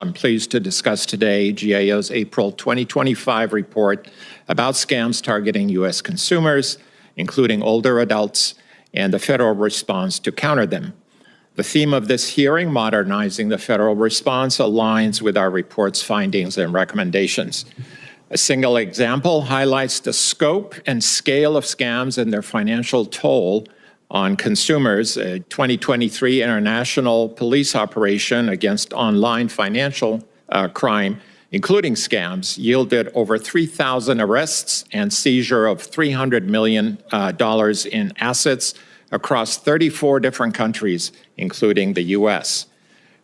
I'm pleased to discuss today GAO's April 2025 report about scams targeting U.S. consumers, including older adults, and the federal response to counter them. The theme of this hearing, modernizing the federal response, aligns with our report's findings and recommendations. A single example highlights the scope and scale of scams and their financial toll on consumers. A 2023 international police operation against online financial crime, including scams, yielded over 3,000 arrests and seizure of $300 million in assets across 34 different countries, including the U.S.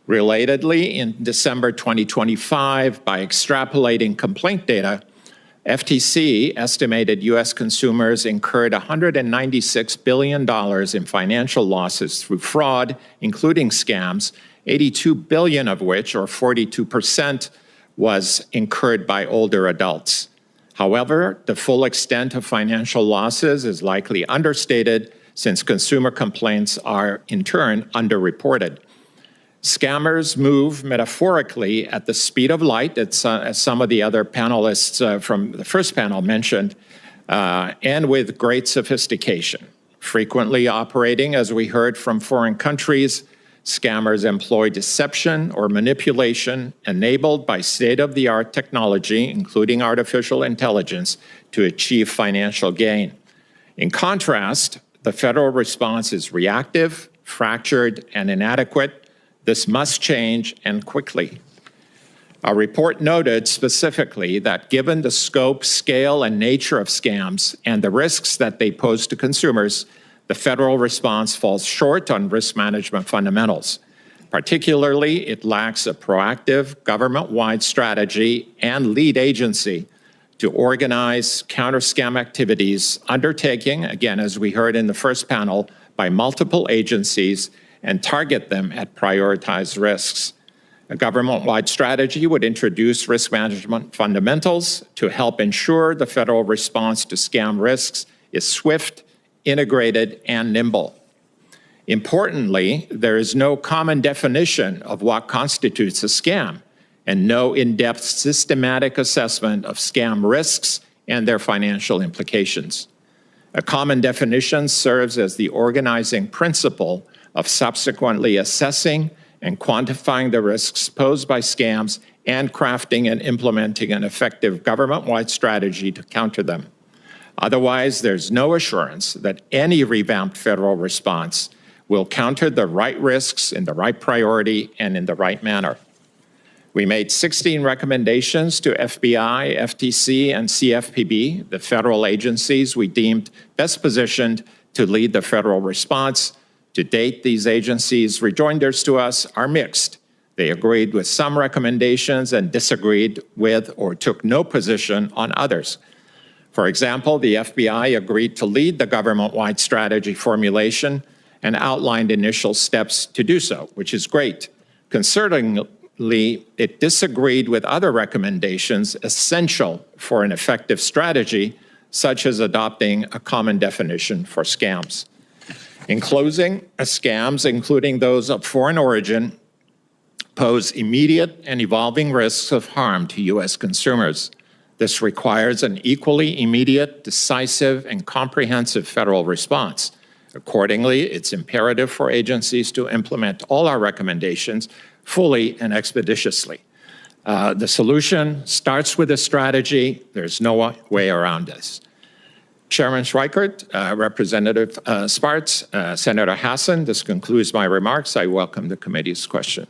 Relatedly, in December 2025, by extrapolating complaint data, FTC estimated U.S. consumers incurred $196 billion in financial losses through fraud, including scams, $82 billion of which, or 42%, was incurred by older adults. However, the full extent of financial losses is likely understated since consumer complaints are, in turn, underreported. Scammers move metaphorically at the speed of light, as some of the other panelists from the first panel mentioned, and with great sophistication. Frequently operating, as we heard, from foreign countries, scammers employ deception or manipulation enabled by state-of-the-art technology, including artificial intelligence, to achieve financial gain. In contrast, the federal response is reactive, fractured, and inadequate. This must change, and quickly. Our report noted specifically that given the scope, scale, and nature of scams and the risks that they pose to consumers, the federal response falls short on risk management fundamentals. Particularly, it lacks a proactive government-wide strategy and lead agency to organize counter-scam activities undertaking, again, as we heard in the first panel, by multiple agencies and target them at prioritized risks. A government-wide strategy would introduce risk management fundamentals to help ensure the federal response to scam risks is swift, integrated, and nimble. Importantly, there is no common definition of what constitutes a scam, and no in-depth systematic assessment of scam risks and their financial implications. A common definition serves as the organizing principle of subsequently assessing and quantifying the risks posed by scams and crafting and implementing an effective government-wide strategy to counter them. Otherwise, there's no assurance that any revamped federal response will counter the right risks in the right priority and in the right manner. We made 16 recommendations to FBI, FTC, and CFPB, the federal agencies we deemed best positioned to lead the federal response. To date, these agencies' rejoinders to us are mixed. They agreed with some recommendations and disagreed with or took no position on others. For example, the FBI agreed to lead the government-wide strategy formulation and outlined initial steps to do so, which is great. Concerningly, it disagreed with other recommendations essential for an effective strategy, such as adopting a common definition for scams. In closing, scams, including those of foreign origin, pose immediate and evolving risks of harm to U.S. consumers. This requires an equally immediate, decisive, and comprehensive federal response. Accordingly, it's imperative for agencies to implement all our recommendations fully and expeditiously. The solution starts with a strategy. There's no way around this. Chairman Schweikert, Representative Spartz, Senator Hassan, this concludes my remarks. I welcome the committee's questions.